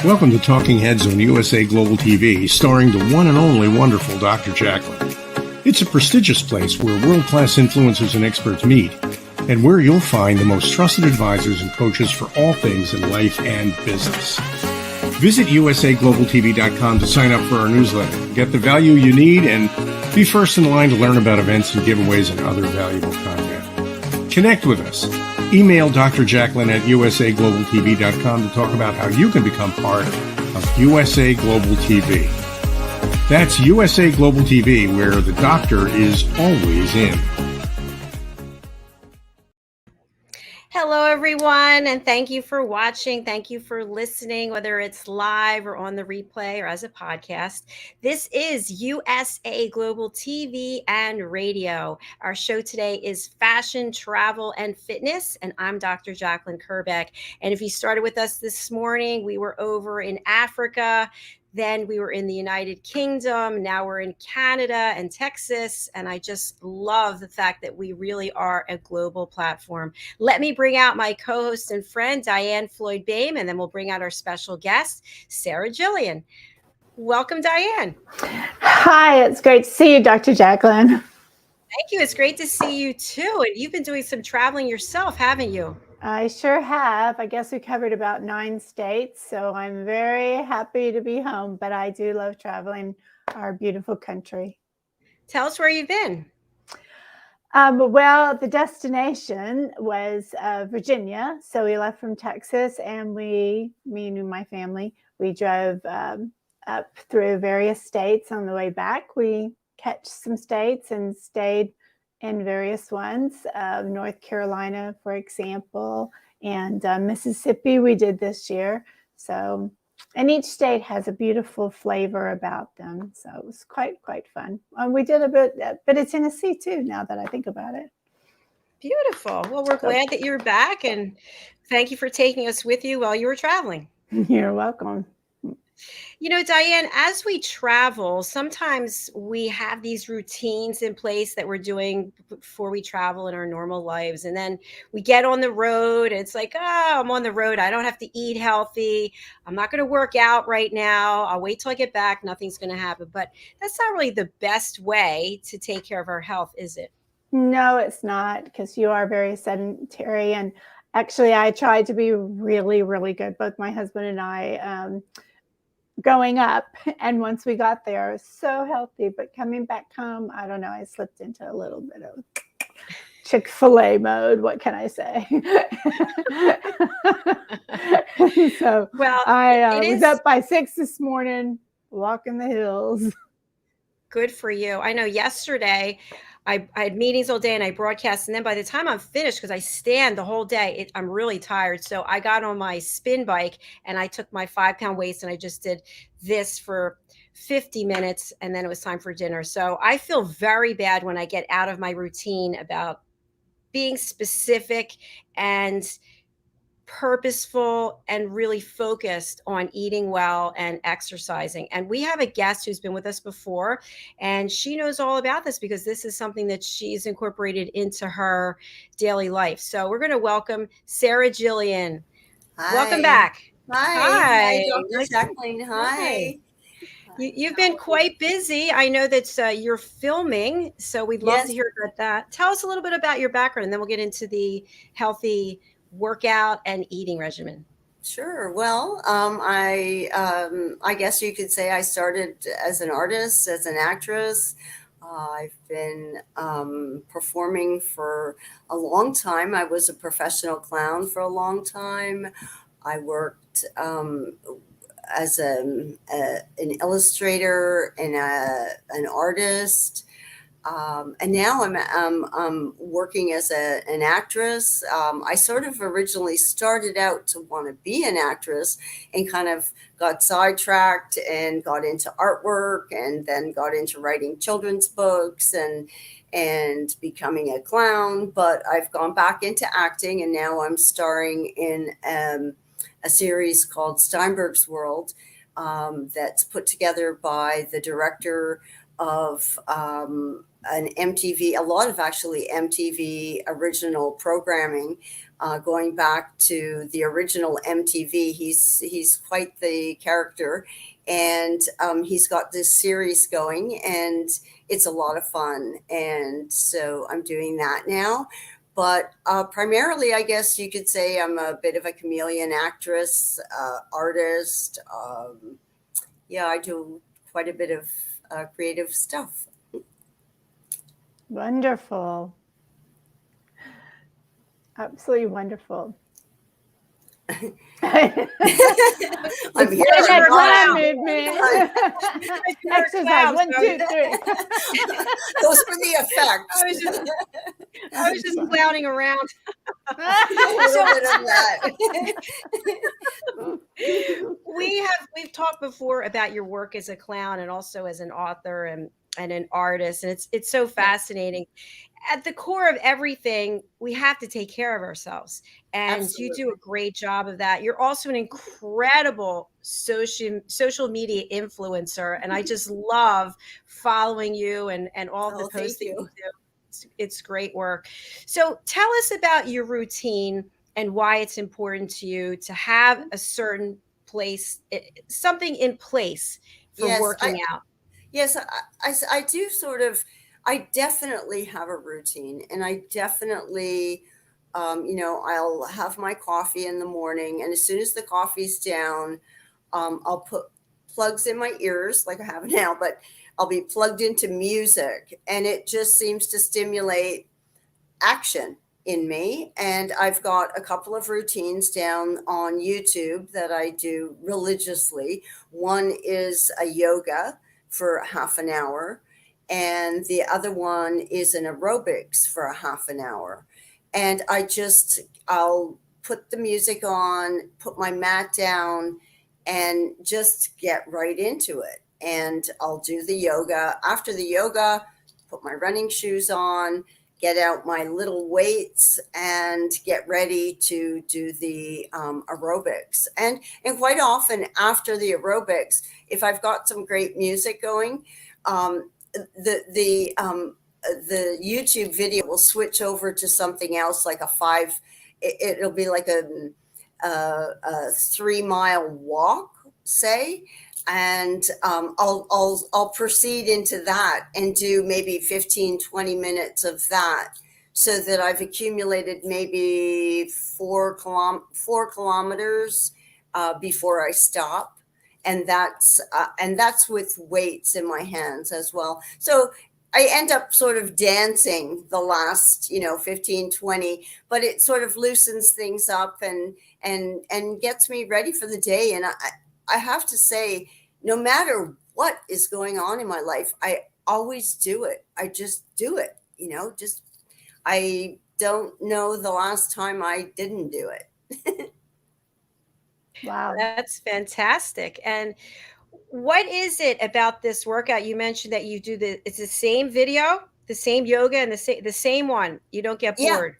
Welcome to Talking Heads on USA Global TV, starring the one and only wonderful Dr. JACALYN. It's a prestigious place where world-class influencers and experts meet, and where you'll find the most trusted advisors and coaches for all things in life and business. Visit usaglobaltv.com to sign up for our newsletter, get the value you need, and be first in line to learn about events and giveaways and other valuable content. Connect with us. Email Dr. JACALYN at usaglobaltv.com to talk about how you can become part of USA Global TV. That's USA Global TV, where the doctor is always in. Hello, everyone, and thank you for watching. Thank you for listening, whether it's live or on the replay or as a podcast. This is USA Global TV and Radio. Our show today is Fashion, Travel, and Fitness, and I'm Dr. JACALYN KERBECK. And if you started with us this morning, we were over in Africa. Then we were in the United Kingdom. Now we're in Canada and Texas. And I just love the fact that we really are a global platform. Let me bring out my co-host and friend, DIANN FLOYD BOEHM, and then we'll bring out our special guest, Sarah Jillian. Welcome, DIANN. Hi, it's great to see you, Dr. JACALYN. Thank you. It's great to see you too. And you've been doing some traveling yourself, haven't you? I sure have. I guess we covered about 9 states, so I'm very happy to be home, but I do love traveling our beautiful country. Tell us where you've been. Well, the destination was Virginia. So we left from Texas and me and my family, we drove up through various states. On the way back, we catch some states and stayed in various ones, North Carolina, for example, and Mississippi we did this year. So, and each state has a beautiful flavor about them. So it was quite fun. We did a bit of Tennessee too, now that I think about it. Beautiful. Well, we're glad that you're back, and thank you for taking us with you while you were traveling. You're welcome. You know, DIANN, as we travel, sometimes we have these routines in place that we're doing before we travel in our normal lives. And then we get on the road and it's like, oh, I'm on the road. I don't have to eat healthy. I'm not going to work out right now. I'll wait till I get back. Nothing's going to happen. But that's not really the best way to take care of our health, is it? No, it's not, because you are very sedentary. And actually, I tried to be really, really good. Both my husband and I, going up, and once we got there, I was so healthy, but coming back home, I don't know, I slipped into a little bit of Chick-fil-A mode. What can I say? So well, I was up by 6 this morning, walking the hills. Good for you. I know yesterday I had meetings all day and I broadcast, and then by the time I'm finished, because I stand the whole day, I'm really tired. So I got on my spin bike and I took my 5-pound weights and I just did this for 50 minutes, and then it was time for dinner. So I feel very bad when I get out of my routine about being specific and purposeful and really focused on eating well and exercising. And we have a guest who's been with us before, and she knows all about this because this is something that she's incorporated into her daily life. So we're going to welcome Sarah Jillian. Hi. Welcome back. Hi, Dr. JACALYN. Hi. You've been quite busy. I know that you're filming, so we'd love to hear about that. Tell us a little bit about your background, and then we'll get into the healthy workout and eating regimen. Sure. Well, I guess you could say I started as an artist, as an actress. I've been performing for a long time. I was a professional clown for a long time. I worked as an illustrator and an artist. And now I'm working as an actress. I sort of originally started out to want to be an actress and kind of got sidetracked and got into artwork, and then got into writing children's books and becoming a clown. But I've gone back into acting, and now I'm starring in a series called Steinberg's World that's put together by the director of an MTV, a lot of actually MTV original programming, going back to the original MTV. He's quite the character, and he's got this series going, and it's a lot of fun. And so I'm doing that now. But primarily, I guess you could say I'm a bit of a chameleon actress, artist. Yeah, I do quite a bit of creative stuff. Wonderful. Absolutely wonderful. I'm here. Next Wow. movement. Exercise. 1, 2, 3. Those were the effects. I was just clowning around. A little bit of that. We've talked before about your work as a clown and also as an author and an artist, and it's so fascinating. At the core of everything, we have to take care of ourselves, and Absolutely. you do a great job of that. You're also an incredible social media influencer, and I just love following you and all the posts that you do. It's great work. So tell us about your routine and why it's important to you to have a certain place, something in place for working out. Yes, I do sort of, I definitely have a routine, and I definitely, I'll have my coffee in the morning, and as soon as the coffee's down, I'll put plugs in my ears like I have now, but I'll be plugged into music, and it just seems to stimulate action in me. And I've got a couple of routines down on YouTube that I do religiously. One is a yoga for half an hour, and the other one is an aerobics for a half an hour. And I'll put the music on, put my mat down, and just get right into it. And I'll do the yoga. After the yoga, put my running shoes on, get out my little weights, and get ready to do the aerobics. And quite often after the aerobics, if I've got some great music going, the YouTube video will switch over to something else, like it'll be like a 3-mile walk, say. And I'll proceed into that and do maybe 15-20 minutes of that, so that I've accumulated maybe 4 kilometers before I stop. And that's with weights in my hands as well. So I end up sort of dancing the last 15-20, but it sort of loosens things up and gets me ready for the day. And I have to say, no matter what is going on in my life, I always do it. I just do it, I don't know the last time I didn't do it. Wow. That's fantastic. And what is it about this workout? You mentioned that you do it's the same video, the same yoga, and the same one. You don't get bored.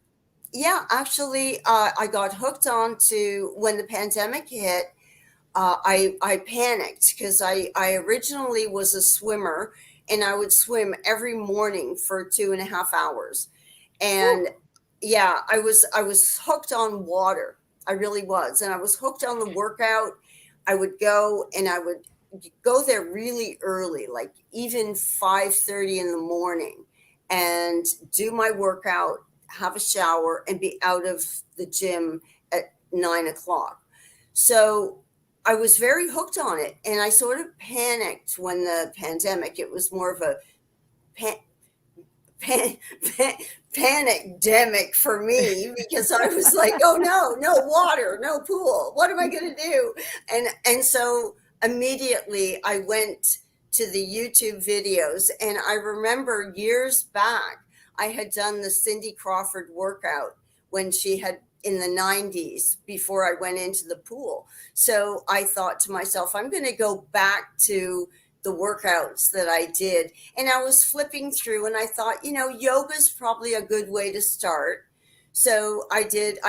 Yeah, actually, I got hooked on to when the pandemic hit. I panicked because I originally was a swimmer, and I would swim every morning for 2.5 hours. And yeah, I was hooked on water. I really was. And I was hooked on the workout. I would go, and I would go there really early, like even 5:30 in the morning, and do my workout, have a shower, and be out of the gym at 9 o'clock. So I was very hooked on it, and I sort of panicked when the pandemic, it was more of a panic-demic for me, because I was like, oh no water, no pool. What am I going to do? And so immediately I went to the YouTube videos, and I remember years back, I had done the Cindy Crawford workout when she had in the 90s, before I went into the pool. So I thought to myself, I'm going to go back to the workouts that I did. And I was flipping through, and I thought, yoga's probably a good way to start. So I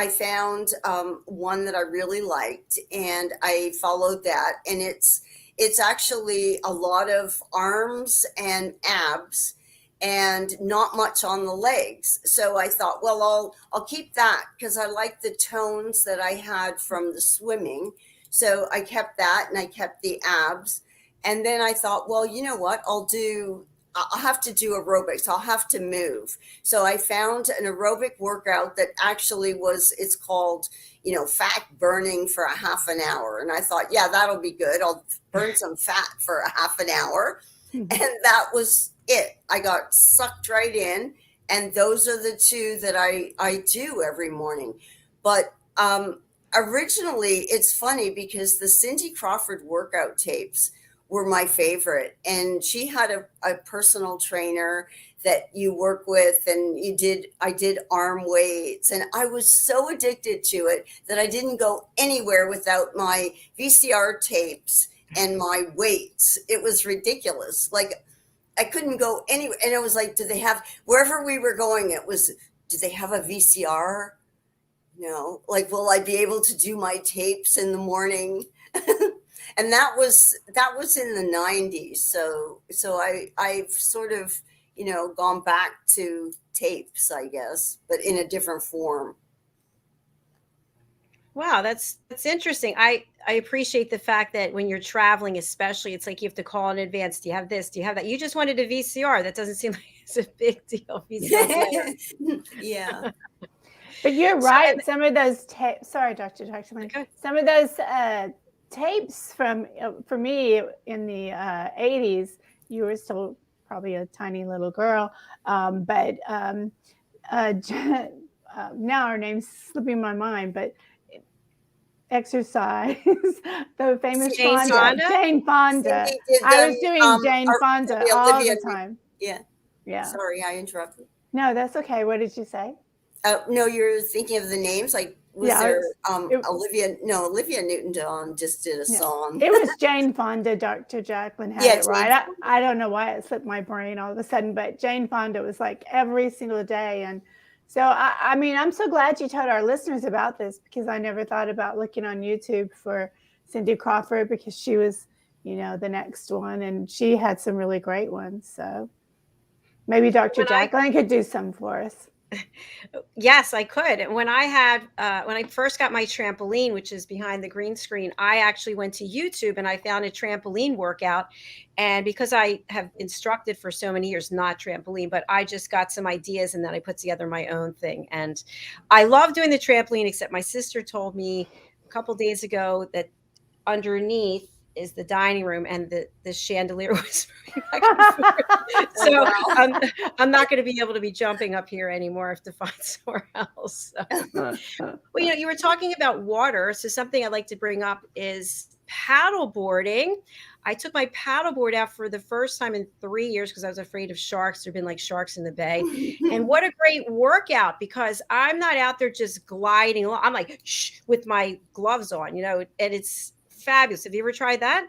found one that I really liked, and I followed that. And it's actually a lot of arms and abs. and not much on the legs. So I thought, well, I'll keep that because I like the tones that I had from the swimming. So I kept that, and I kept the abs. And then I thought, well, you know what? I'll have to do aerobics. I'll have to move. So I found an aerobic workout that actually it's called, fat burning for a half an hour. And I thought, yeah, that'll be good. I'll burn some fat for a half an hour. And that was it. I got sucked right in. And those are the two that I do every morning. But originally, it's funny because the Cindy Crawford workout tapes were my favorite. And she had a personal trainer that you work with, and I did arm weights, and I was so addicted to it that I didn't go anywhere without my VCR tapes and my weights. It was ridiculous. Like, I couldn't go anywhere. And it was like, wherever we were going, do they have a VCR? No, like, will I be able to do my tapes in the morning? And that was in the 90s. So I've sort of, gone back to tapes, I guess, but in a different form. Wow, that's interesting. I appreciate the fact that when you're traveling, especially, it's like you have to call in advance. Do you have this? Do you have that? You just wanted a VCR. That doesn't seem like it's a big deal. VCR. Yeah. But you're right. Some of those tapes. Sorry, Dr. JACALYN. Okay. Some of those tapes for me in the 80s. You were still probably a tiny little girl, but now her name's slipping my mind. But exercise, the famous Jane Fonda. I was doing Jane Fonda all the time. Yeah. Sorry, I interrupted. No, that's okay. What did you say? No, you're thinking of the names. Like, Olivia Newton-John just did a song. It was Jane Fonda. Dr. JACALYN had it right. I don't know why it slipped my brain all of a sudden, but Jane Fonda was like every single day. And so, I mean, I'm so glad you told our listeners about this, because I never thought about looking on YouTube for Cindy Crawford, because she was, the next one, and she had some really great ones. So maybe Dr. JACALYN could do some for us. Yes, I could. When I first got my trampoline, which is behind the green screen, I actually went to YouTube and I found a trampoline workout. And because I have instructed for so many years, not trampoline, but I just got some ideas and then I put together my own thing. And I love doing the trampoline, except my sister told me a couple days ago that underneath is the dining room, and the chandelier was back and forth. So I'm not going to be able to be jumping up here anymore. I have to find somewhere else. So. Well, you were talking about water. So something I'd like to bring up is paddle boarding. I took my paddle board out for the first time in 3 years because I was afraid of sharks. There've been like sharks in the bay. And what a great workout, because I'm not out there just gliding along. I'm like, shh, with my gloves on, and it's fabulous. Have you ever tried that?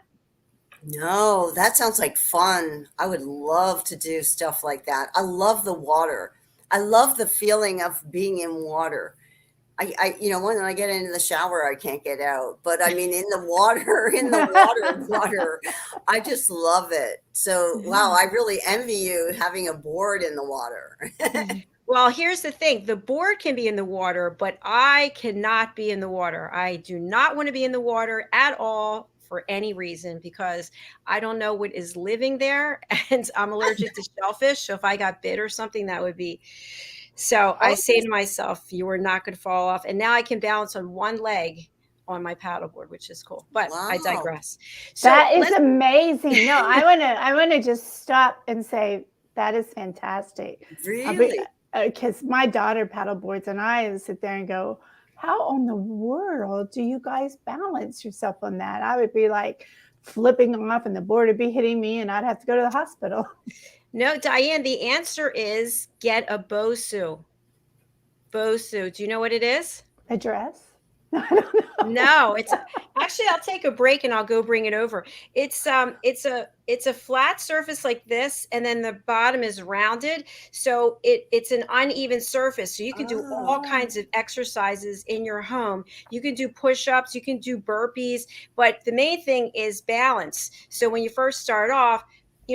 No, that sounds like fun. I would love to do stuff like that. I love the water. I love the feeling of being in water. I when I get into the shower, I can't get out. But I mean, in the water, I just love it. So, wow, I really envy you having a board in the water. Well, here's the thing. The board can be in the water, but I cannot be in the water. I do not want to be in the water at all for any reason, because I don't know what is living there, and I'm allergic to shellfish. So if I got bit or something, that would be. So I say to myself, you are not going to fall off. And now I can balance on one leg on my paddleboard, which is cool. But wow. I digress. So that is amazing. No, I want to just stop and say that is fantastic. Really? Because my daughter paddleboards, and I sit there and go, how in the world do you guys balance yourself on that? I would be like flipping off and the board would be hitting me and I'd have to go to the hospital. No, Diane, the answer is get a BOEHM. BOEHM. Do you know what it is? A dress? I don't know. No, it's actually, I'll take a break and I'll go bring it over. It's a flat surface like this, and then the bottom is rounded. So it's an uneven surface. So you can do all kinds of exercises in your home. You can do push-ups, you can do burpees, but the main thing is balance. So when you first start off,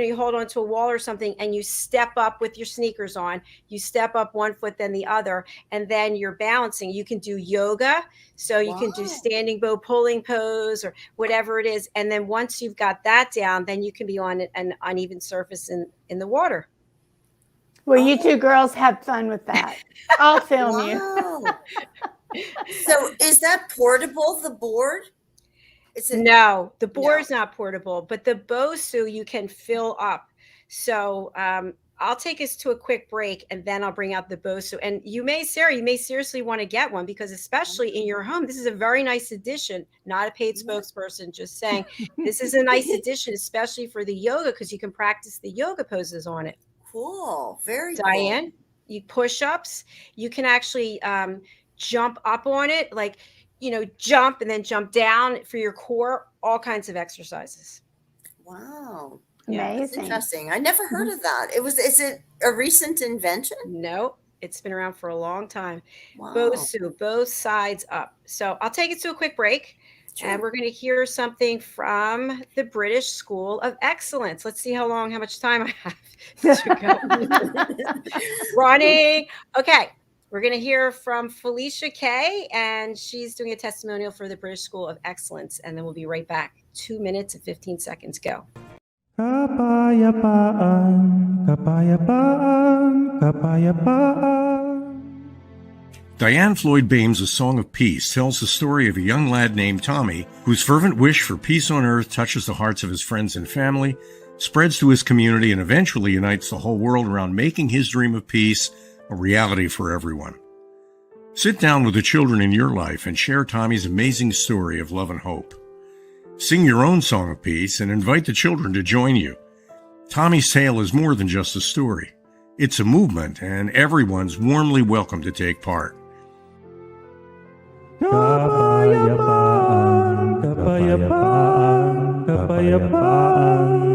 you hold onto a wall or something and you step up with your sneakers on, you step up one foot, then the other, and then you're balancing. You can do yoga. So you can do standing bow pulling pose or whatever it is. And then once you've got that down, then you can be on an uneven surface in the water. Well, you two girls have fun with that. I'll film you. So is that portable, the board? No, the board's not portable, but the BOEHM you can fill up. So I'll take us to a quick break and then I'll bring out the BOEHM. And Sarah, you may seriously want to get one because especially in your home, this is a very nice addition. Not a paid spokesperson, just saying this is a nice addition, especially for the yoga because you can practice the yoga poses on it. Cool. Very Diann, cool. you push-ups. You can actually jump up on it, like, jump and then jump down for your core, all kinds of exercises. Wow. Amazing. That's interesting. I never heard of that. Is it a recent invention? No, it's been around for a long time. Wow. BOEHM, both sides up. So I'll take it to a quick break. Sure. And we're going to hear something from the British School of Excellence. Let's see how much time I have to go. Running. Okay. We're going to hear from Felicia Kay, and she's doing a testimonial for the British School of Excellence. And then we'll be right back. 2 minutes and 15 seconds. Go. Kapayapaan, kapayapaan, kapayapaan. Diann Floyd BOEHM's A Song of Peace tells the story of a young lad named Tommy whose fervent wish for peace on earth touches the hearts of his friends and family, spreads to his community, and eventually unites the whole world around making his dream of peace a reality for everyone. Sit down with the children in your life and share Tommy's amazing story of love and hope. Sing your own song of peace and invite the children to join you. Tommy's tale is more than just a story. It's a movement, and everyone's warmly welcome to take part. Kapayapaan, kapayapaan, kapayapaan,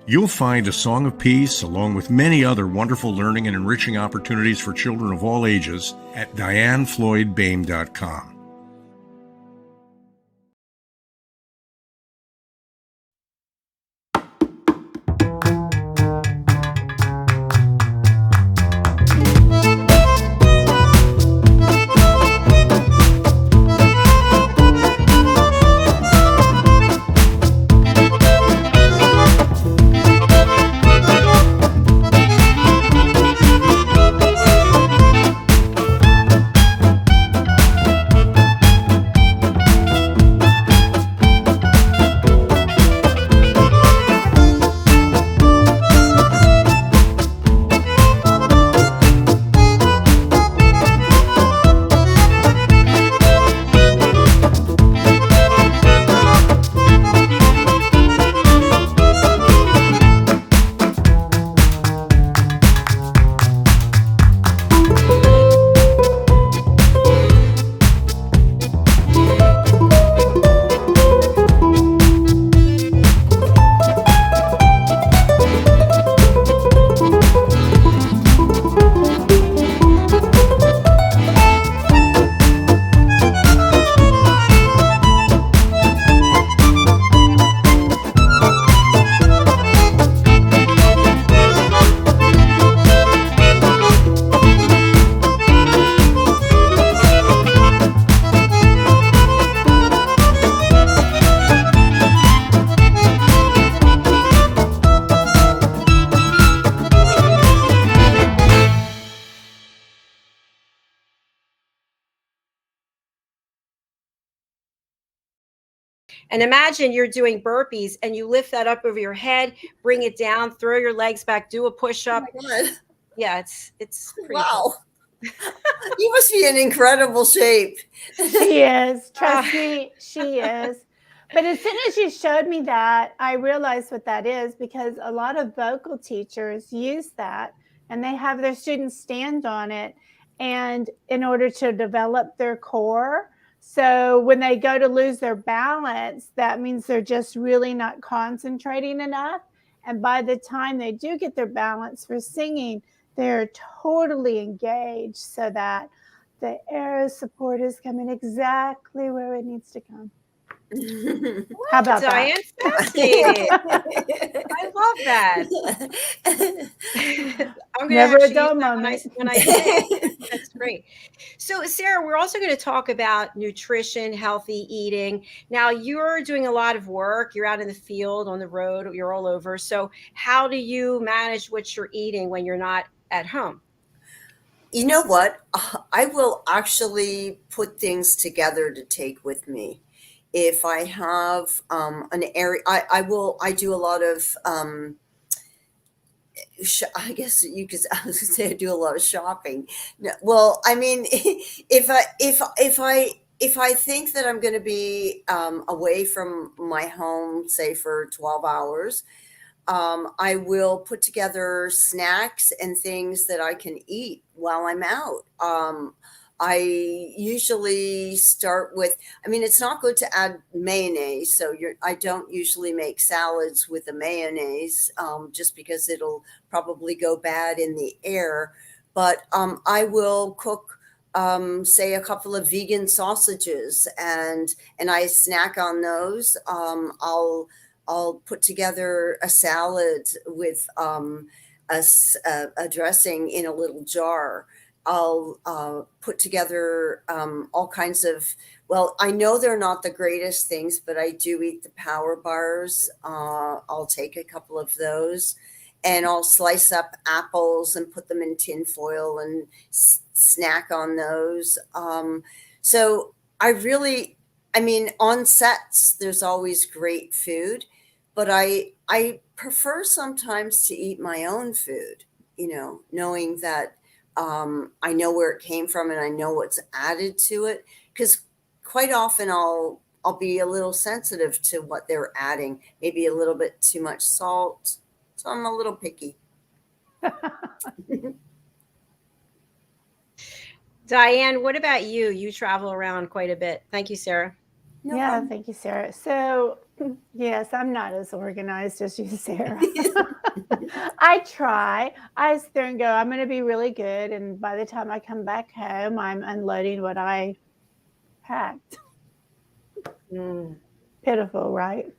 You'll find A Song of Peace, along with many other wonderful learning and enriching opportunities for children of all ages, at DiannFloydBOEHM.com. And imagine you're doing burpees and you lift that up over your head, bring it down, throw your legs back, do a push-up. Oh my God. Yeah, it's pretty wow. cool. You must be in incredible shape. She is. Trust me, she is. But as soon as you showed me that, I realized what that is, because a lot of vocal teachers use that and they have their students stand on it, and in order to develop their core. So when they go to lose their balance, that means they're just really not concentrating enough. And by the time they do get their balance for singing, they're totally engaged so that the arrow support is coming exactly where it needs to come. How about Diane, that? fascinating. I love that. I'm gonna Never a actually use dull that moment. when I sing. That's great. So, Sarah, we're also going to talk about nutrition, healthy eating. Now, you're doing a lot of work. You're out in the field, on the road. You're all over. So, how do you manage what you're eating when you're not at home? You know what? I will actually put things together to take with me. If I have an area, I do a lot of, I guess you could, I was gonna say I do a lot of shopping. No, well, I mean, if I think that I'm going to be away from my home, say for 12 hours, I will put together snacks and things that I can eat while I'm out. I usually start with, I mean, it's not good to add mayonnaise. So I don't usually make salads with the mayonnaise just because it'll probably go bad in the air. But I will cook, say, a couple of vegan sausages and I snack on those. I'll put together a salad with a dressing in a little jar. I'll put together all kinds of, well, I know they're not the greatest things, but I do eat the power bars. I'll take a couple of those and I'll slice up apples and put them in tin foil and snack on those. So I mean, on sets, there's always great food, but I prefer sometimes to eat my own food, knowing that I know where it came from and I know what's added to it. Because quite often I'll be a little sensitive to what they're adding, maybe a little bit too much salt. So I'm a little picky. Diane, what about you? You travel around quite a bit. Thank you, Sarah. No Yeah, problem. thank you, Sarah. So, yes, I'm not as organized as you, Sarah. I try. I sit there and go, I'm going to be really good. And by the time I come back home, I'm unloading what I packed. Pitiful, right?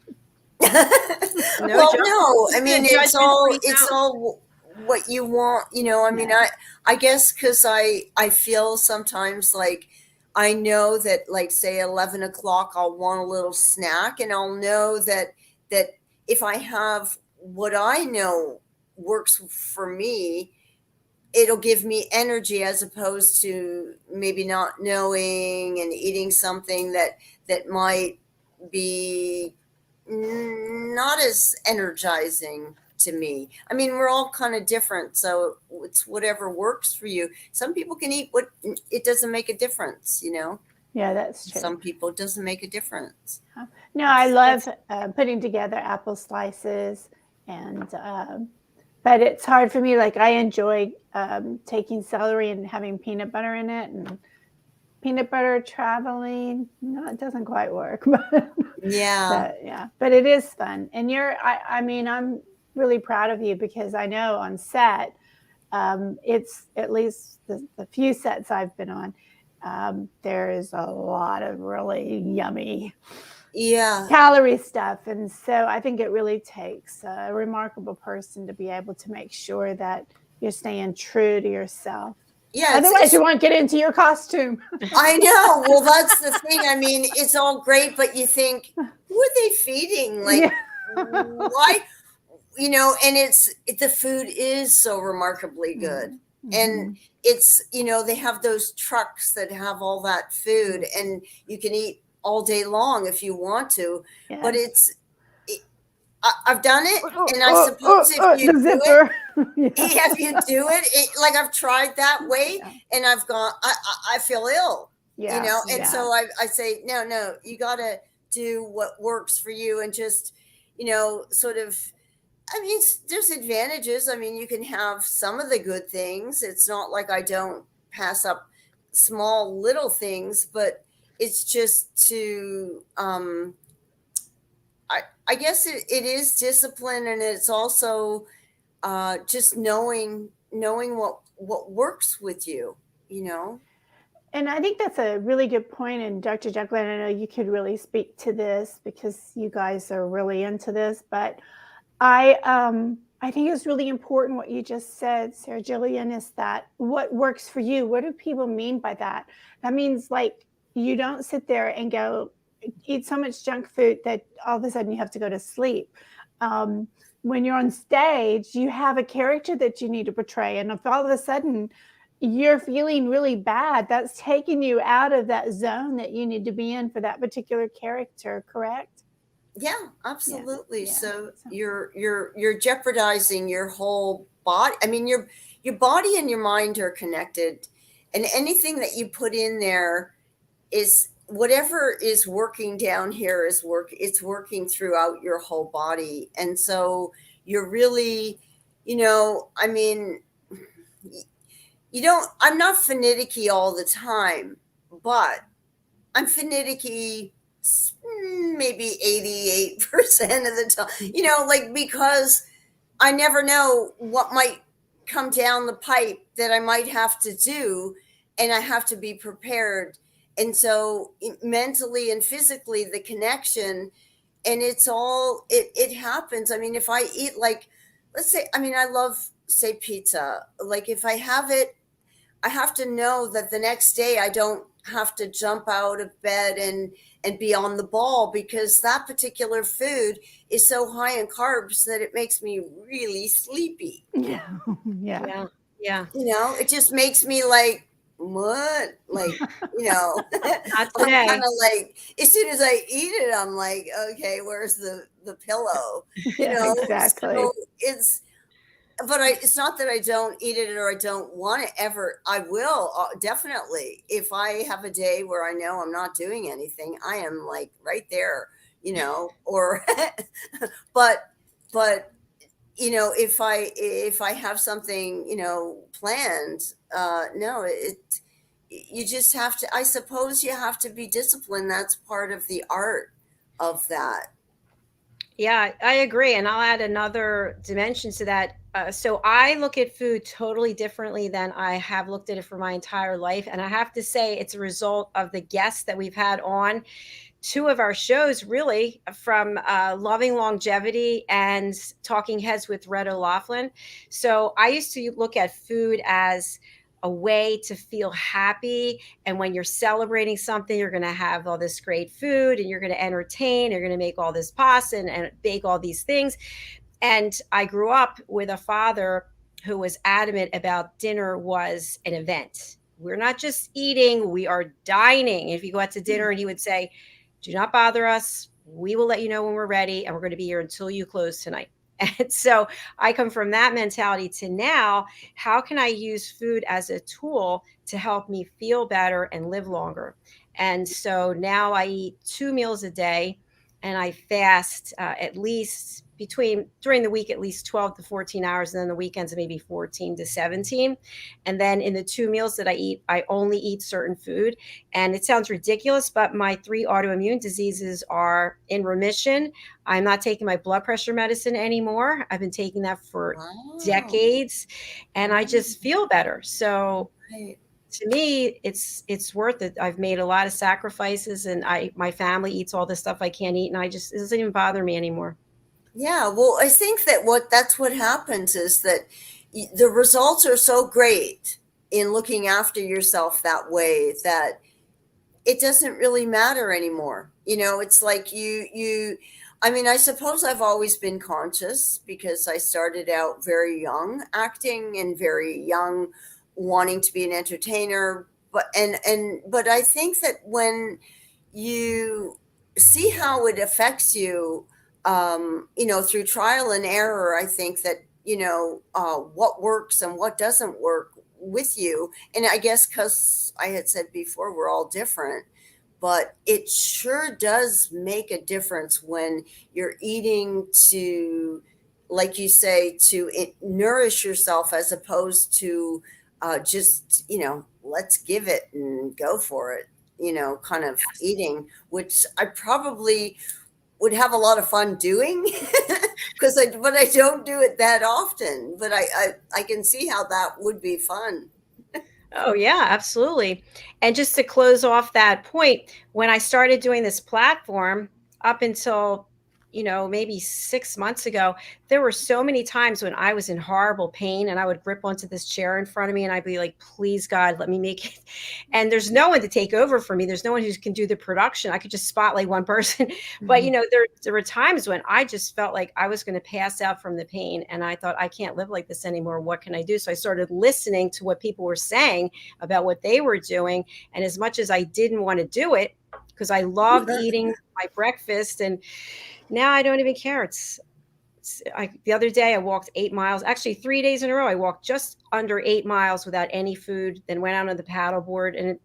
Well, joke. no, I It's mean, a it's judgment-free zone. all what you want, I mean, Yeah. I guess because I feel sometimes like I know that, like, say 11 o'clock, I'll want a little snack, and I'll know that if I have what I know works for me, it'll give me energy, as opposed to maybe not knowing and eating something that might be not as energizing to me. I mean, we're all kind of different, so it's whatever works for you. Some people can eat what, it doesn't make a difference, Yeah, that's true. Some people it doesn't make a difference. No, I love putting together apple slices, and but it's hard for me. Like, I enjoy taking celery and having peanut butter in it, and peanut butter traveling. No, it doesn't quite work. Yeah. Yeah, but it is fun. And I mean, I'm really proud of you, because I know on set, it's at least the few sets I've been on, there is a lot of really yummy calorie stuff. And so I think it really takes a remarkable person to be able to make sure that you're staying true to yourself. Yeah. Otherwise, you won't get into your costume. I know. Well, that's the thing. I mean, it's all great, but you think, who are they feeding? Like, why? And the food is so remarkably good. And it's, they have those trucks that have all that food, and you can eat all day long if you want to. Yeah. But I've done it, and I suppose if you do it, if you do it, like, I've tried that way, and I've gone, I feel ill, and so I say, no, you got to do what works for you, and just, sort of, I mean, there's advantages. I mean, you can have some of the good things. It's not like I don't pass up small little things, but it's just to, I guess it is discipline, and it's also just knowing knowing what works with you, you know? And I think that's a really good point. And Dr. JACALYN, I know you could really speak to this because you guys are really into this, but I think it's really important what you just said, Sarah Jillian, is that what works for you? What do people mean by that? That means like you don't sit there and go eat so much junk food that all of a sudden you have to go to sleep. When you're on stage, you have a character that you need to portray. And if all of a sudden you're feeling really bad, that's taking you out of that zone that you need to be in for that particular character, correct? Yeah, absolutely. Yeah. So you're jeopardizing your whole body. I mean, your body and your mind are connected, and anything that you put in there is whatever is working down here it's working throughout your whole body. And so you're really, I mean, I'm not finicky all the time, but I'm finicky maybe 88% of the time, like, because I never know what might come down the pipe that I might have to do, and I have to be prepared. And so mentally and physically, the connection, and it happens. I mean, if I eat, like, let's say, I mean, I love, say, pizza. Like, if I have it, I have to know that the next day I don't have to jump out of bed and be on the ball, because that particular food is so high in carbs that it makes me really sleepy. Yeah. It just makes me like, what? Like, Not I'm today. kind of like, as soon as I eat it, I'm like, okay, where's the pillow? Yeah, exactly. So it's not that I don't eat it or I don't want it ever. I will definitely. If I have a day where I know I'm not doing anything, I am like right there, or, but, if I have something, planned, no, you just have to, I suppose you have to be disciplined. That's part of the art of that. Yeah, I agree. And I'll add another dimension to that. So I look at food totally differently than I have looked at it for my entire life. And I have to say, it's a result of the guests that we've had on two of our shows, really, from Loving Longevity and Talking Heads with Red O'Loughlin. So I used to look at food as a way to feel happy. And when you're celebrating something, you're going to have all this great food and you're going to entertain, you're going to make all this pasta and bake all these things. And I grew up with a father who was adamant about dinner was an event. We're not just eating, we are dining. If you go out to dinner, and he would say, do not bother us. We will let you know when we're ready, and we're going to be here until you close tonight. And so I come from that mentality to now, how can I use food as a tool to help me feel better and live longer? And so now I eat 2 meals a day, and I fast at least during the week, at least 12 to 14 hours. And then the weekends, maybe 14 to 17. And then in the 2 meals that I eat, I only eat certain food. And it sounds ridiculous, but my 3 autoimmune diseases are in remission. I'm not taking my blood pressure medicine anymore. I've been taking that for decades, and I just feel better. So to me, it's worth it. I've made a lot of sacrifices, and my family eats all the stuff I can't eat, and it doesn't even bother me anymore. Yeah, well, I think that that's what happens is that the results are so great in looking after yourself that way that it doesn't really matter anymore. It's like I mean, I suppose I've always been conscious because I started out very young acting and very young wanting to be an entertainer. But I think that when you see how it affects you, through trial and error, I think that, what works and what doesn't work with you. And I guess because I had said before, we're all different, but it sure does make a difference when you're eating to, like you say, to nourish yourself as opposed to just, let's give it and go for it, kind of eating, which I probably would have a lot of fun doing but I don't do it that often, but I can see how that would be fun. Oh, yeah, absolutely. And just to close off that point, when I started doing this platform up until, maybe 6 months ago, there were so many times when I was in horrible pain and I would grip onto this chair in front of me and I'd be like, please, God, let me make it. And there's no one to take over for me. There's no one who can do the production. I could just spotlight one person. But, there were times when I just felt like I was going to pass out from the pain. And I thought, I can't live like this anymore. What can I do? So I started listening to what people were saying about what they were doing. And as much as I didn't want to do it, because I loved eating my breakfast, and now I don't even care. The other day I walked 8 miles, actually 3 days in a row. I walked just under 8 miles without any food, then went out on the paddleboard, and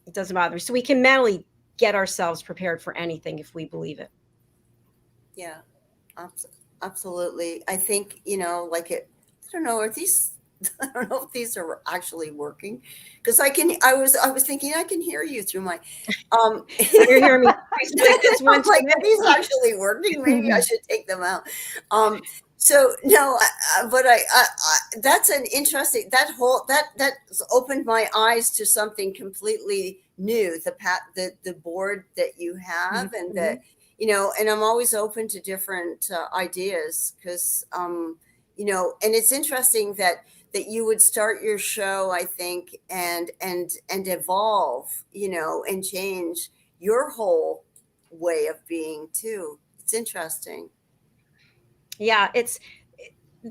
it doesn't bother me. So we can mentally get ourselves prepared for anything if we believe it. Yeah, absolutely. I think, I don't know, I don't know if these are actually working, because I was thinking I can hear you through my, You're hearing me. I'm like, are these actually working? Maybe I should take them out. So no, but I that's an interesting, that's opened my eyes to something completely new. The board that you have, and that, and I'm always open to different ideas, because, and it's interesting that you would start your show, I think, and evolve, and change your whole way of being too. It's interesting. Yeah, it's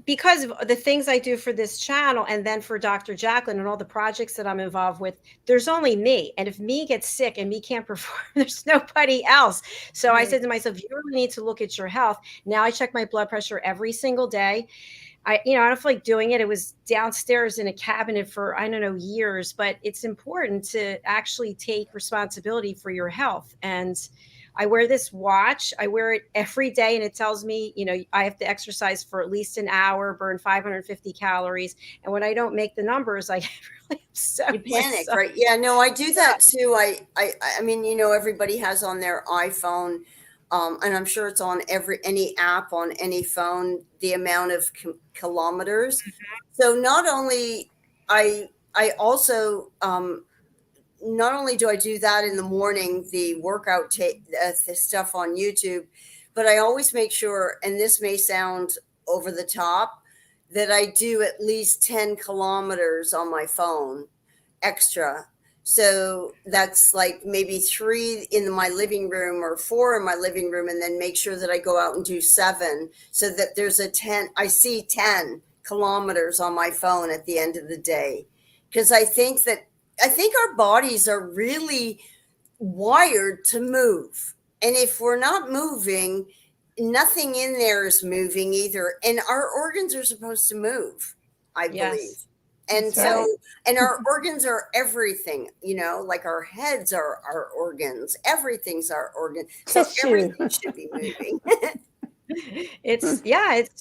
because of the things I do for this channel, and then for Dr. JACALYN and all the projects that I'm involved with. There's only me. And if me gets sick and me can't perform, there's nobody else. So I said to myself, you really need to look at your health. Now I check my blood pressure every single day. I don't feel like doing it. It was downstairs in a cabinet for, I don't know, years, but it's important to actually take responsibility for your health. And I wear this watch. I wear it every day, and it tells me, I have to exercise for at least an hour, burn 550 calories. And when I don't make the numbers, I get really upset. You panic, right? Yeah, no, I do that too. I mean, everybody has on their iPhone, and I'm sure it's on any app on any phone, the amount of kilometers. So not only I also, not only do I do that in the morning, the workout the stuff on YouTube, but I always make sure, and this may sound over the top, that I do at least 10 kilometers on my phone extra. So that's like maybe 3 in my living room or 4 in my living room, and then make sure that I go out and do 7, so that there's I see 10 kilometers on my phone at the end of the day. Because I think our bodies are really wired to move. And if we're not moving, nothing in there is moving either. And our organs are supposed to move, I believe. And That's so, right. and our organs are everything, like our heads are our organs. Everything's our organ. So Tissue. everything should be moving. It's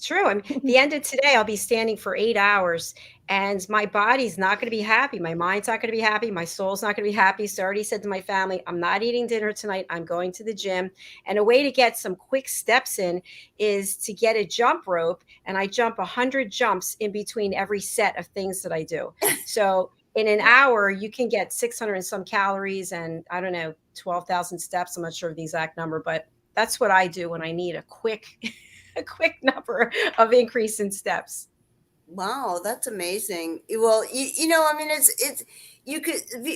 true. I mean, the end of today, I'll be standing for 8 hours, and my body's not going to be happy. My mind's not going to be happy. My soul's not going to be happy. So I already said to my family, I'm not eating dinner tonight. I'm going to the gym. And a way to get some quick steps in is to get a jump rope, and I jump 100 jumps in between every set of things that I do. So in an hour, you can get 600 and some calories and, I don't know, 12,000 steps. I'm not sure of the exact number, but that's what I do when I need a quick number of increase in steps. Wow, that's amazing. Well, I mean,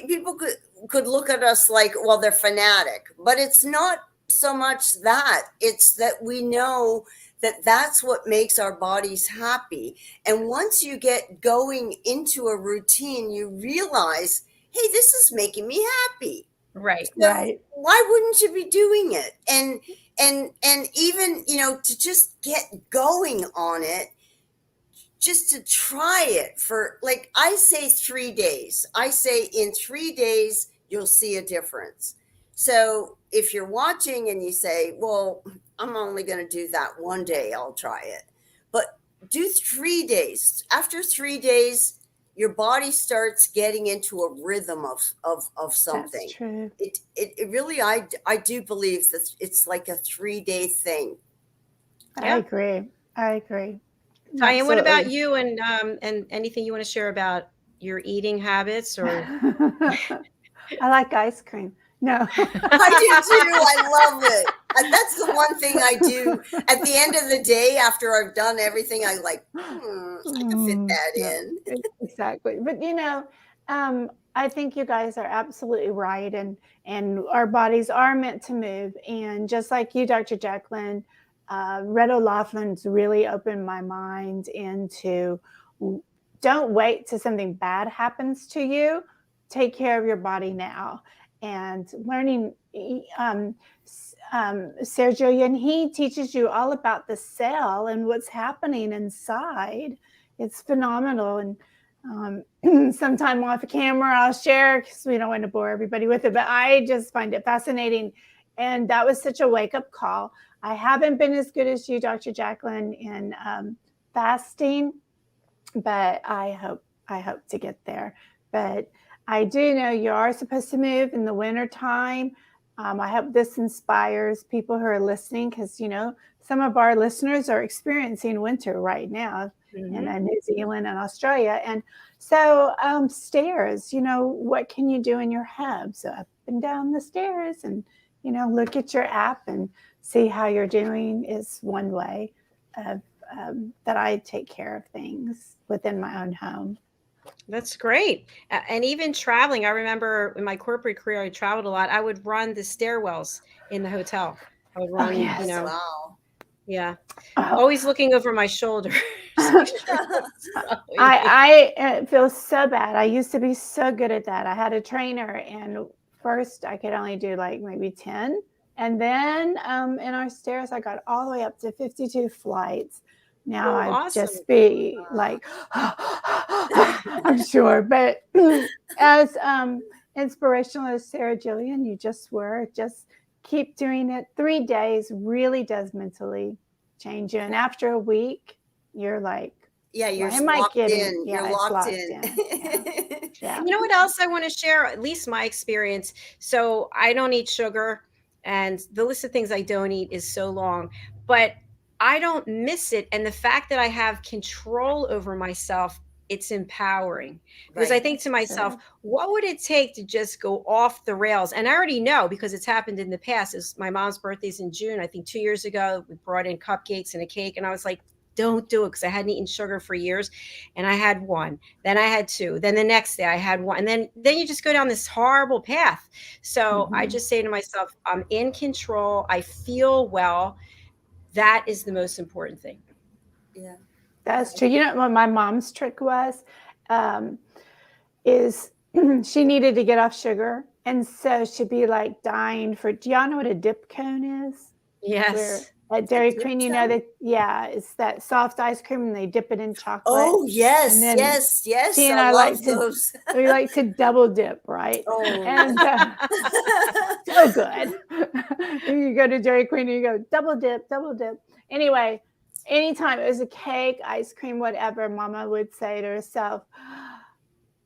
people could look at us like, well, they're fanatic, but it's not so much that. It's that we know that that's what makes our bodies happy. And once you get going into a routine, you realize, hey, this is making me happy. Right. So Right. why wouldn't you be doing it? And even, to just get going on it, just to try it for, like, I say 3 days. I say in 3 days, you'll see a difference. So if you're watching and you say, well, I'm only going to do that one day, I'll try it. But do 3 days. After 3 days, your body starts getting into a rhythm of something. That's true. It really, I do believe that it's like a 3-day thing. I agree. I agree. Diane, what about Absolutely. you, and anything you want to share about your eating habits or? I like ice cream. No. I do too. I love it. That's the one thing I do at the end of the day after I've done everything. I like, I could fit that No, in. exactly. But I think you guys are absolutely right, and our bodies are meant to move. And just like you, Dr. JACALYN, Red O'Loughlin's really opened my mind into don't wait till something bad happens to you. Take care of your body now. And learning, Sarah Jillian, he teaches you all about the cell and what's happening inside. It's phenomenal. And sometime off the camera, I'll share because we don't want to bore everybody with it, but I just find it fascinating. And that was such a wake-up call. I haven't been as good as you, Dr. JACALYN, in fasting, but I hope to get there. But I do know you are supposed to move in the winter time. I hope this inspires people who are listening, because some of our listeners are experiencing winter right now in New Zealand and Australia. And so stairs, what can you do in your home? So up and down the stairs, and look at your app and see how you're doing is one way of that I take care of things within my own home. That's great. And even traveling, I remember in my corporate career, I traveled a lot. I would run the stairwells in the hotel. I would run, yes. Wow. Yeah. Oh. Always looking over my shoulder. I feel so bad. I used to be so good at that. I had a trainer, and first I could only do like maybe 10. And then in our stairs, I got all the way up to 52 flights. Now I'd awesome. just be like, I'm sure. But as inspirational as Sarah Jillian, you just were, just keep doing it. 3 days really does mentally change you. And after a week, you're like, yeah, you're locked in. Yeah, you're locked in. Yeah. You know what else I want to share? At least my experience. So I don't eat sugar, and the list of things I don't eat is so long, but I don't miss it. And the fact that I have control over myself, it's empowering, because I think to myself, what would it take to just go off the rails? And I already know, because it's happened in the past. Is my mom's birthday's in June. I think 2 years ago, we brought in cupcakes and a cake, and I was like, don't do it, because I hadn't eaten sugar for years. And I had one, then I had two, then the next day I had one, and then you just go down this horrible path. So I just say to myself, I'm in control. I feel well. That is the most important thing. Yeah, that's true. You know what my mom's trick was? Is she needed to get off sugar, and so she'd be like dying for. Do y'all know what a dip cone is? Yes. At Dairy Queen, that, it's that soft ice cream, and they dip it in chocolate. Oh, yes, then yes. She and I like those. We like to double dip, right? Oh, and so good. You go to Dairy Queen and you go double dip. Anyway, anytime it was a cake, ice cream, whatever, Mama would say to herself,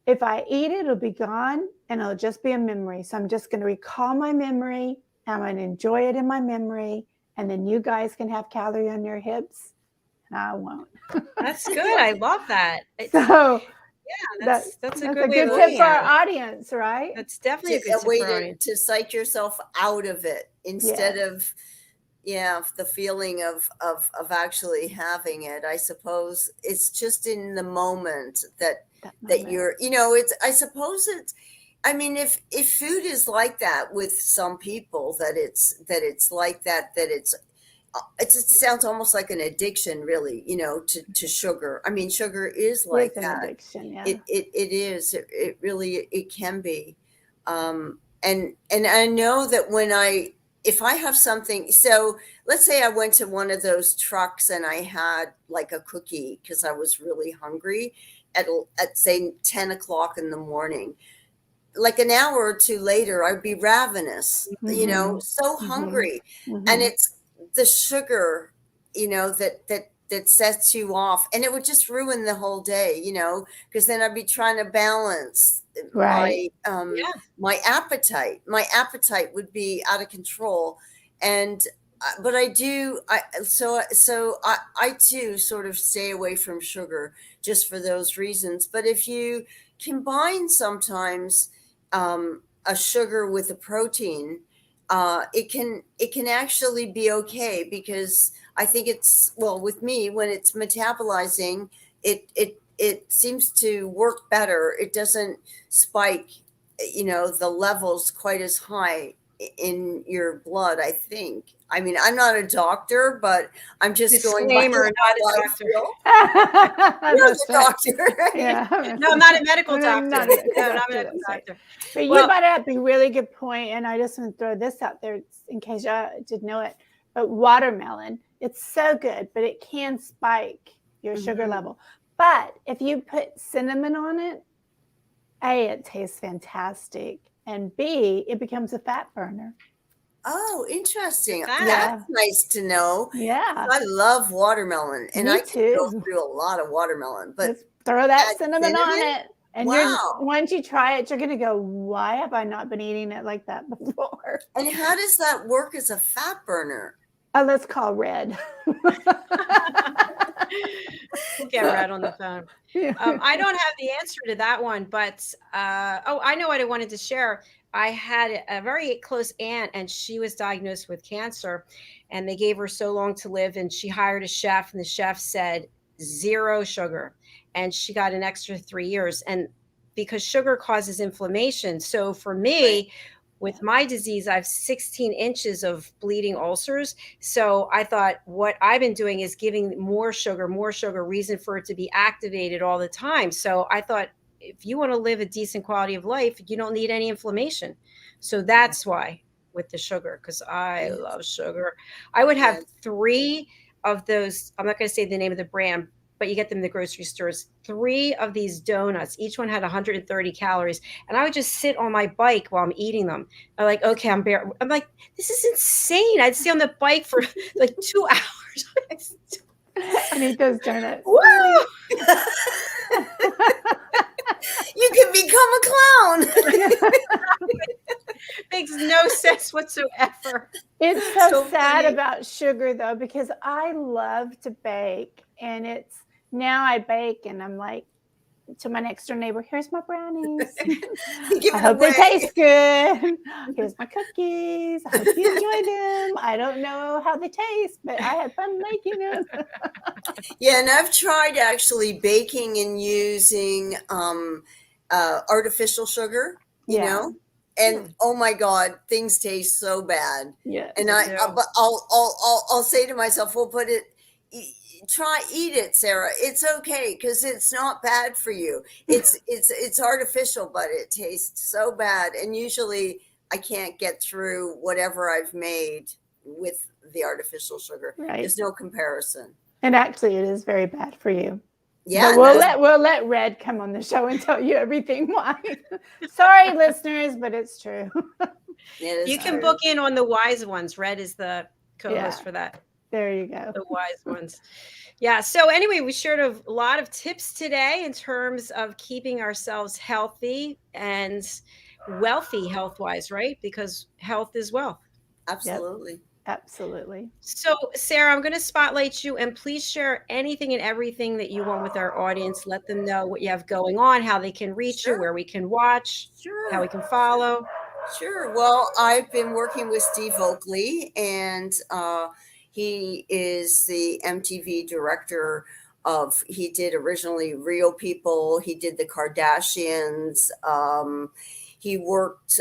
if I eat it, it'll be gone, and it'll just be a memory. So I'm just going to recall my memory. I'm going to enjoy it in my memory. And then you guys can have calorie on your hips, and I won't. That's good. I love that. So yeah, that's a good tip for our audience, right? That's definitely a good tip for our audience. To psych yourself out of it instead of the feeling of actually having it. I suppose it's just in the moment that you're, I suppose it's, I mean, if food is like that with some people, that it's like that it sounds almost like an addiction, really, to sugar. I mean, sugar is like that. An addiction, yeah. It is. It really, it can be. And I know that if I have something, so let's say I went to one of those trucks and I had like a cookie because I was really hungry at say 10 o'clock in the morning. Like an hour or two later, I'd be ravenous, so hungry. And it's the sugar, that sets you off, and it would just ruin the whole day, because then I'd be trying to balance my appetite. My appetite would be out of control. And but I do. I too sort of stay away from sugar just for those reasons. But if you combine sometimes a sugar with a protein, it can actually be okay, because I think it's, well, with me, when it's metabolizing, it seems to work better. It doesn't spike, the levels quite as high in your blood, I think. I mean, I'm not a doctor, but I'm just going by Disclaimer, not a how I doctor. feel. You're That's the right. doctor, right? Yeah. No, I'm not a medical No, doctor. not a medical No, not a doctor, medical that's right. doctor. But you Well- brought up a really good point, and I just want to throw this out there in case y'all didn't know it. But watermelon, it's so good, but it can spike your sugar level. But if you put cinnamon on it, A, it tastes fantastic, and B, it becomes a fat burner. Oh, interesting. Yeah. That's nice to know. Yeah, I love watermelon, and Me I can go too. through a lot of watermelon. But just throw that add cinnamon on cinnamon? it. And Wow. once you try it, you're going to go, why have I not been eating it like that before? And how does that work as a fat burner? Let's call Red. We'll get Red on the phone. I don't have the answer to that one, but I know what I wanted to share. I had a very close aunt, and she was diagnosed with cancer, and they gave her so long to live, and she hired a chef, and the chef said 0 sugar, and she got an extra 3 years. And because sugar causes inflammation, so for me, with my disease, I have 16 inches of bleeding ulcers. So I thought, what I've been doing is giving more sugar, reason for it to be activated all the time. So I thought, if you want to live a decent quality of life, you don't need any inflammation. So that's why with the sugar, because I love sugar. I would have 3 of those. I'm not going to say the name of the brand, but you get them in the grocery stores. 3 of these donuts, each one had 130 calories. And I would just sit on my bike while I'm eating them. I'm like, okay, I'm like, this is insane. I'd stay on the bike for like 2 hours. I need those donuts. Woo! You can become a clown. Makes no sense whatsoever. It's so sad funny. about sugar, though, because I love to bake. And now I bake, and I'm like, to my next door neighbor, here's my brownies. Give I it hope away. they taste good. Here's my cookies. I hope you enjoy them. I don't know how they taste, but I had fun making them. Yeah, and I've tried actually baking and using artificial sugar, you Yeah. know, and oh my God, things taste so bad. Yeah. And but I'll say to myself, well, eat it, Sarah. It's okay, because it's not bad for you. It's artificial, but it tastes so bad. And usually I can't get through whatever I've made with the artificial sugar. Right. There's no comparison. And actually, it is very bad for you. Yeah, But we'll let Red come on the show and tell you everything why. Sorry, listeners, but it's true. You can book in on the wise ones. Red is the co-host for that. There you go. The wise ones. Yeah. So anyway, we shared a lot of tips today in terms of keeping ourselves healthy and wealthy health-wise, right? Because health is wealth. Absolutely. Yep. Absolutely. So, Sarah, I'm going to spotlight you, and please share anything and everything that you want with our audience. Let them know what you have going on, how they can reach you, where we can watch, how we can follow. Sure. Well, I've been working with Steve Oakley, and he is the MTV director of, he did originally Real People. He did the Kardashians. He worked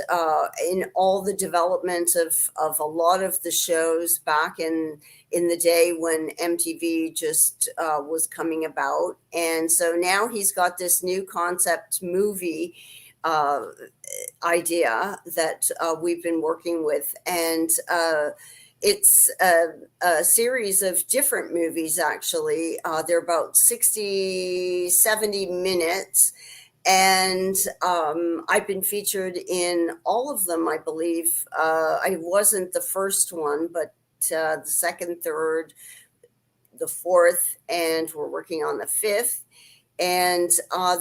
in all the development of a lot of the shows back in the day when MTV just was coming about. And so now he's got this new concept movie idea that we've been working with. And it's a series of different movies, actually. They're about 60, 70 minutes. And I've been featured in all of them, I believe. I wasn't the first one, but the second, third, the fourth, and we're working on the fifth. And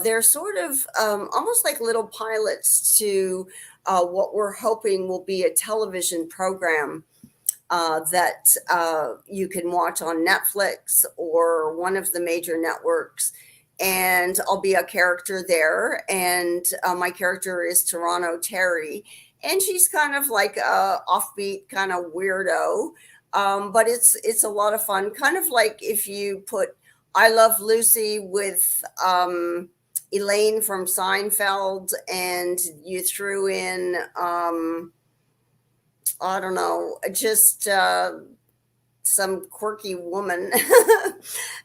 they're sort of almost like little pilots to what we're hoping will be a television program that you can watch on Netflix or one of the major networks. And I'll be a character there. And my character is Toronto Terry. And she's kind of like a offbeat kind of weirdo. But it's a lot of fun. Kind of like if you put I Love Lucy with Elaine from Seinfeld and you threw in, I don't know, just some quirky woman.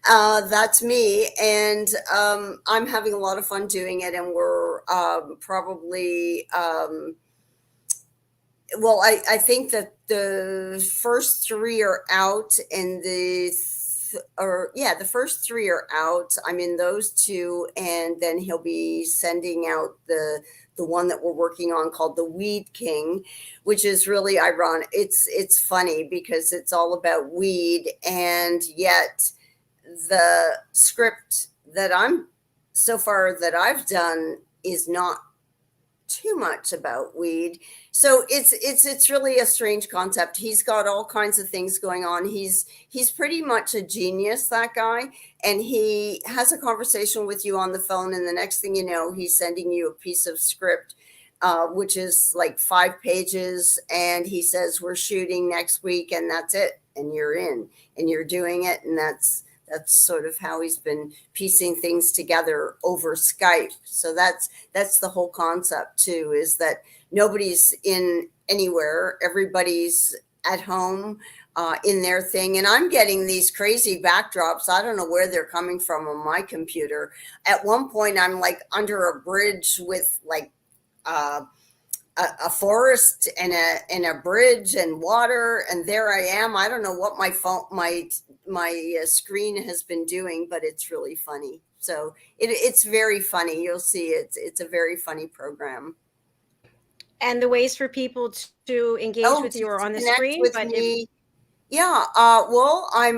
That's me. And I'm having a lot of fun doing it. And we're probably, well, I think that the first three are out and the first three are out. I'm in those two. And then he'll be sending out the one that we're working on called The Weed King, which is really ironic. It's funny because it's all about weed, and yet the script that I've done is not too much about weed. So it's really a strange concept. He's got all kinds of things going on. He's pretty much a genius, that guy. And he has a conversation with you on the phone, and the next thing you know, he's sending you a piece of script, which is like 5 pages, and he says, we're shooting next week, and that's it. And you're in, and you're doing it, and that's sort of how he's been piecing things together over Skype. So that's the whole concept too, is that nobody's in anywhere. Everybody's at home in their thing. And I'm getting these crazy backdrops. I don't know where they're coming from on my computer. At one point, I'm like under a bridge with like a forest and a bridge and water, and there I am. I don't know what my phone, my screen has been doing, but it's really funny. So it's very funny. You'll see it's a very funny program. And the ways for people to engage with you are on the screen. With me. Yeah. Well, I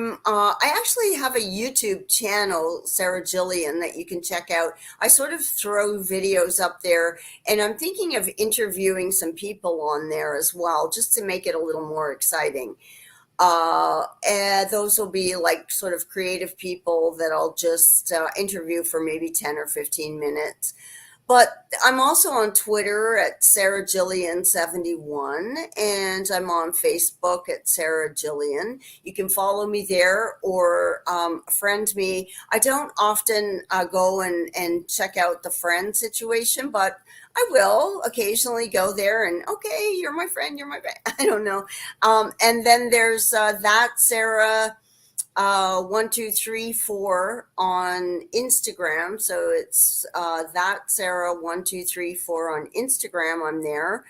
actually have a YouTube channel, Sarah Jillian, that you can check out. I sort of throw videos up there, and I'm thinking of interviewing some people on there as well, just to make it a little more exciting. And those will be like sort of creative people that I'll just interview for maybe 10 or 15 minutes. But I'm also on Twitter at Sarah Jillian 71, and I'm on Facebook at Sarah Jillian. You can follow me there or friend me. I don't often go and check out the friend situation, but I will occasionally go there and, okay, you're my friend, you're my friend. I don't know. And then there's that Sarah 1234 on Instagram. So it's that Sarah 1234 on Instagram. I'm there,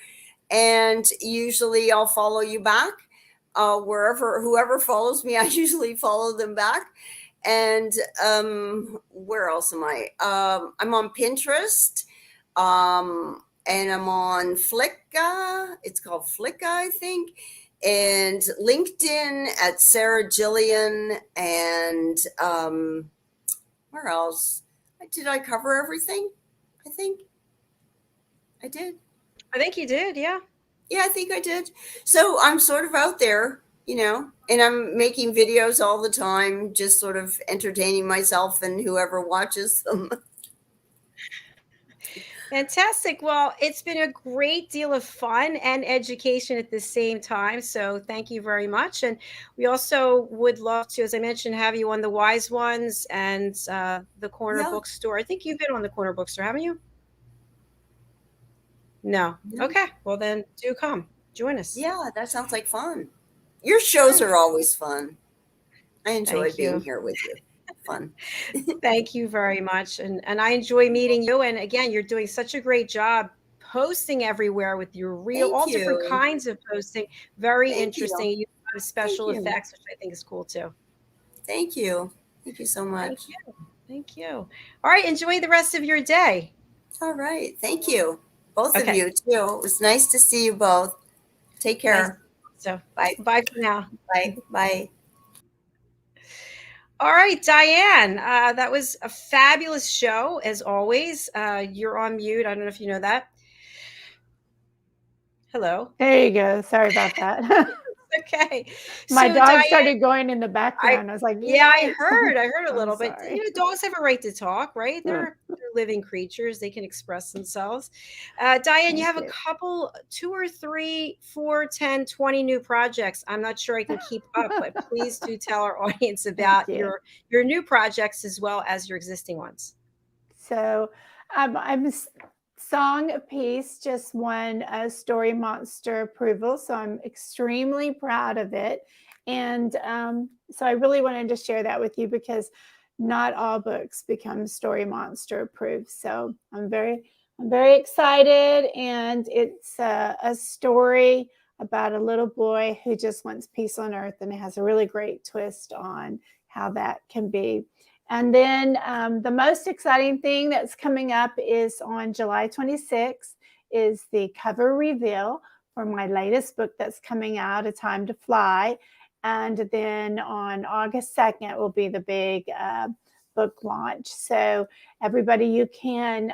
and usually I'll follow you back. Whoever follows me, I usually follow them back. And where else am I? I'm on Pinterest. And I'm on Flicka. It's called Flicka, I think. And LinkedIn at Sarah Jillian. And where else? Did I cover everything? I think I did. I think you did, yeah. Yeah, I think I did. So I'm sort of out there, and I'm making videos all the time, just sort of entertaining myself and whoever watches them. Fantastic. Well, it's been a great deal of fun and education at the same time. So thank you very much. And we also would love to, as I mentioned, have you on the Wise Ones and the Corner Bookstore. I think you've been on the Corner Bookstore, haven't you? No. Okay. Well, then do come. Join us. Yeah, that sounds like fun. Your shows are always fun. I enjoy being here with you. Fun. Thank you very much. And I enjoy meeting you. And again, you're doing such a great job posting everywhere with your different kinds of posting. Very interesting. You have special effects, which I think is cool too. Thank you. Thank you so much. Thank you. All right. Enjoy the rest of your day. All right. Thank you. Both of you too. It was nice to see you both. Take care. Nice. So bye. Bye for now. Bye. Bye. All right, Diane, that was a fabulous show, as always. You're on mute. I don't know if you know that. Hello. There you go. Sorry about that. Okay. My So dog Diane, started going in the I background. I was like, yeah, I yay. heard a I'm little bit. sorry. Dogs have a right to talk, right? They're living creatures. They can express themselves. Diane, you Thank have a you. couple, 2 or 3, 4, 10, 20 new projects. I'm not sure I can keep up, but please do tell our audience Thank about you. your new projects as well as your existing ones. So Song of Peace just won a Story Monster approval. So I'm extremely proud of it. And so I really wanted to share that with you because not all books become Story Monster approved. So I'm very excited. And it's a story about a little boy who just wants peace on earth. And it has a really great twist on how that can be. And then the most exciting thing that's coming up is on July 26th is the cover reveal for my latest book that's coming out, A Time to Fly. And then on August 2nd will be the big book launch. So everybody, you can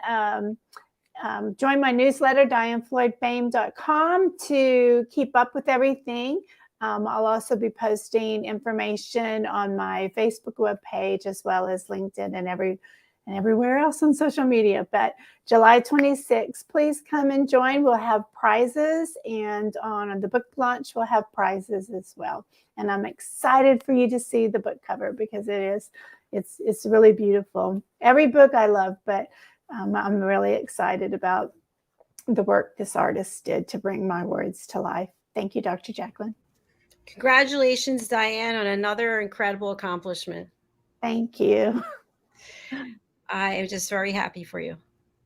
join my newsletter, DiANNFloydBOEHM, to keep up with everything. I'll also be posting information on my Facebook webpage as well as LinkedIn and everywhere else on social media. But July 26th, please come and join. We'll have prizes, and on the book launch, we'll have prizes as well. And I'm excited for you to see the book cover because it's really beautiful. Every book I love, but I'm really excited about the work this artist did to bring my words to life. Thank you, Dr. JACALYN. Congratulations, Diane, on another incredible accomplishment. Thank you. I am just very happy for you.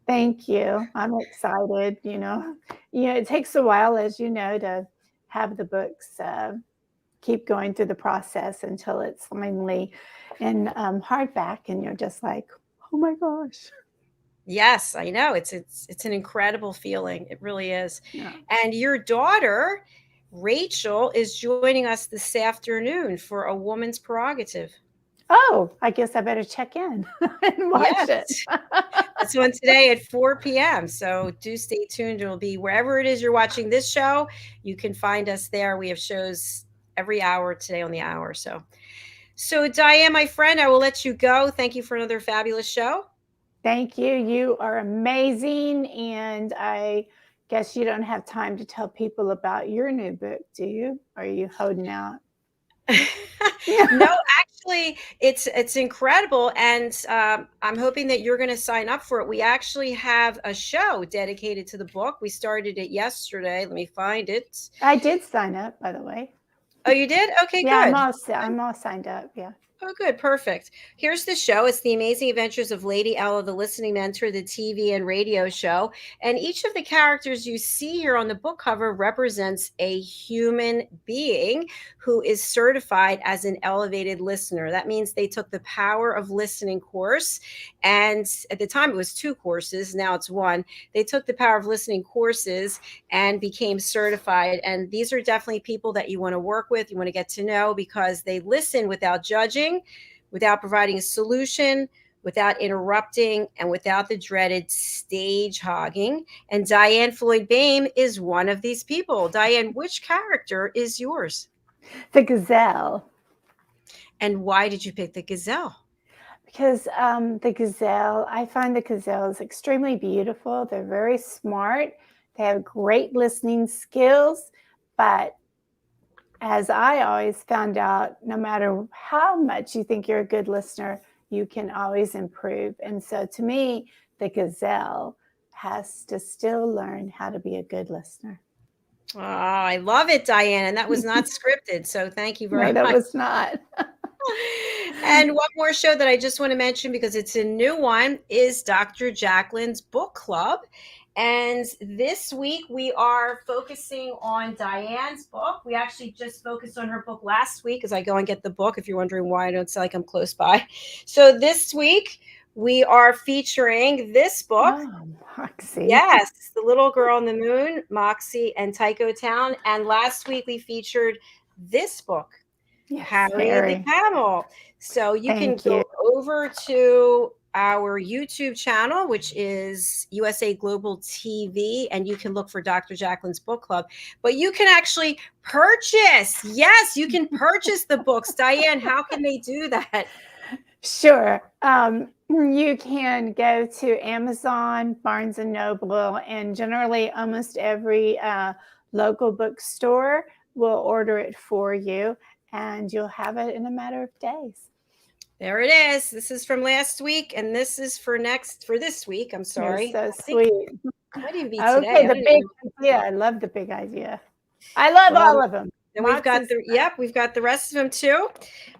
Thank you. I'm excited. It takes a while, as you know, to have the books keep going through the process until it's finally in hardback, and you're just like, oh my gosh. Yes, I know. It's an incredible feeling. It really is. Yeah. And your daughter, Rachel, is joining us this afternoon for A Woman's Prerogative. Oh, I guess I better check in and watch it. Yes. That's on today at 4 p.m. So do stay tuned. It'll be wherever it is you're watching this show. You can find us there. We have shows every hour today on the hour. So Diane, my friend, I will let you go. Thank you for another fabulous show. Thank you. You are amazing. And I guess you don't have time to tell people about your new book, do you? Are you holding out? No, actually, it's incredible, and I'm hoping that you're going to sign up for it. We actually have a show dedicated to the book. We started it yesterday. Let me find it. I did sign up, by the way. Oh, you did? Okay, Yeah, good. I'm all signed up. Yeah. Oh, good. Perfect. Here's the show. It's The Amazing Adventures of Lady Ella, the Listening Mentor, the TV and radio show. And each of the characters you see here on the book cover represents a human being who is certified as an elevated listener. That means they took the Power of Listening course. And at the time, it was 2 courses. Now it's 1. They took the Power of Listening courses and became certified. And these are definitely people that you want to work with, you want to get to know, because they listen without judging, without providing a solution, without interrupting, and without the dreaded stage hogging. And Diann Floyd-BOEHM is one of these people. Diane, which character is yours? The gazelle. And why did you pick the gazelle? Because the gazelle, I find the gazelles extremely beautiful. They're very smart. They have great listening skills. But as I always found out, no matter how much you think you're a good listener, you can always improve. And so to me, the gazelle has to still learn how to be a good listener. Oh, I love it, Diane. And that was not scripted. So thank you very much. No, that was not. And one more show that I just want to mention, because it's a new one, is Dr. JACALYN's book club. And this week we are focusing on Diane's book. We actually just focused on her book last week, as I go and get the book, if you're wondering why I don't sound like I'm close by. So this week we are featuring this book. Oh, Moxie. Yes, The Little Girl on the Moon, Moxie and Tycho Town. And last week we featured this book, Yes, Harry the Camel. So you can Thank go you. over to our YouTube channel, which is USA Global TV, and you can look for Dr. Jacalyn's Book Club. But you can actually purchase. Yes, you can purchase the books. Diane, how can they do that? Sure. You can go to Amazon, Barnes & Noble, and generally almost every local bookstore will order it for you, and you'll have it in a matter of days. There it is. This is from last week, and this is for this week. I'm sorry. You're so sweet. Might even be Okay, today. the big idea. I love the big idea. I love all of them. And we've got we've got the rest of them too.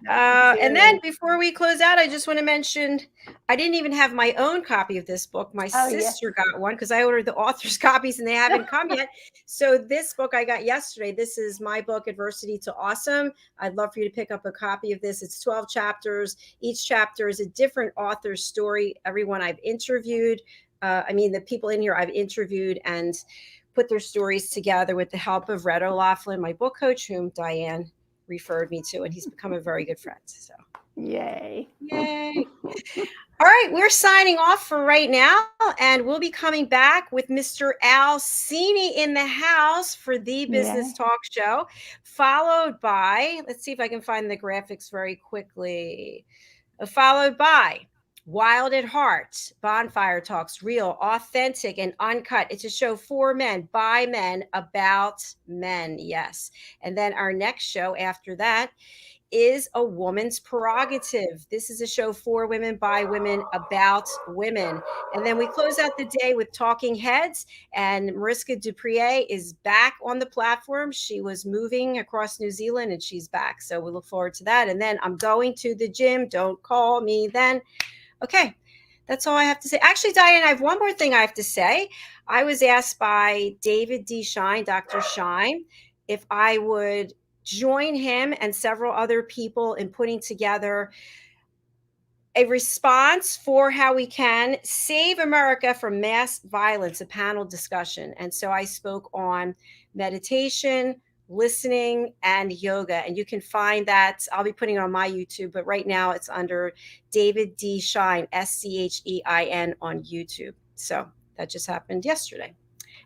And then before we close out, I just want to mention, I didn't even have my own copy of this book. My sister got one because I ordered the author's copies and they haven't come yet. So this book I got yesterday. This is my book, Adversity to Awesome. I'd love for you to pick up a copy of this. It's 12 chapters. Each chapter is a different author's story. Everyone I've interviewed, the people in here I've interviewed and put their stories together with the help of Red O'Laughlin, my book coach, whom Diane referred me to, and he's become a very good friend. So, yay. All right, we're signing off for right now, and we'll be coming back with Mr. Al Cini in the house for the Business Talk Show, followed by, let's see if I can find the graphics very quickly, followed by Wild at Heart, Bonfire Talks, real, authentic, and uncut. It's a show for men, by men, about men. Yes. And then our next show after that is A Woman's Prerogative. This is a show for women, by women, about women. And then we close out the day with Talking Heads, and Mariska Duprier is back on the platform. She was moving across New Zealand and she's back. So we look forward to that. And then I'm going to the gym. Don't call me then. Okay, that's all I have to say. Actually, Diane, I have one more thing I have to say. I was asked by David D. Shine, Dr. Shine, if I would join him and several other people in putting together a response for how we can save America from mass violence, a panel discussion. And so I spoke on meditation, listening, and yoga. And you can find that. I'll be putting it on my YouTube, but right now it's under David D. Shine, SCHEIN on YouTube. So that just happened yesterday.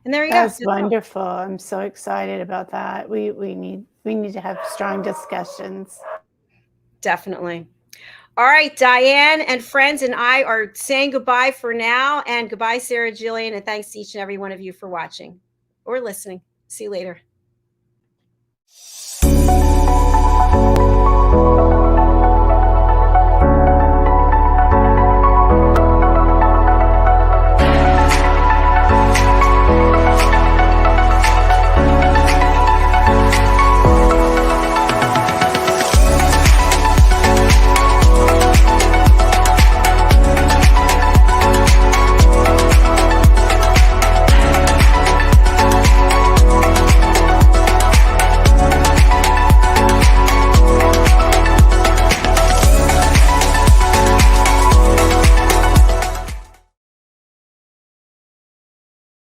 And there you go. That's wonderful. I'm so excited about that. We need to have strong discussions. Definitely. All right, Diane and friends and I are saying goodbye for now. And goodbye, Sarah, Jillian, and thanks to each and every one of you for watching or listening. See you later.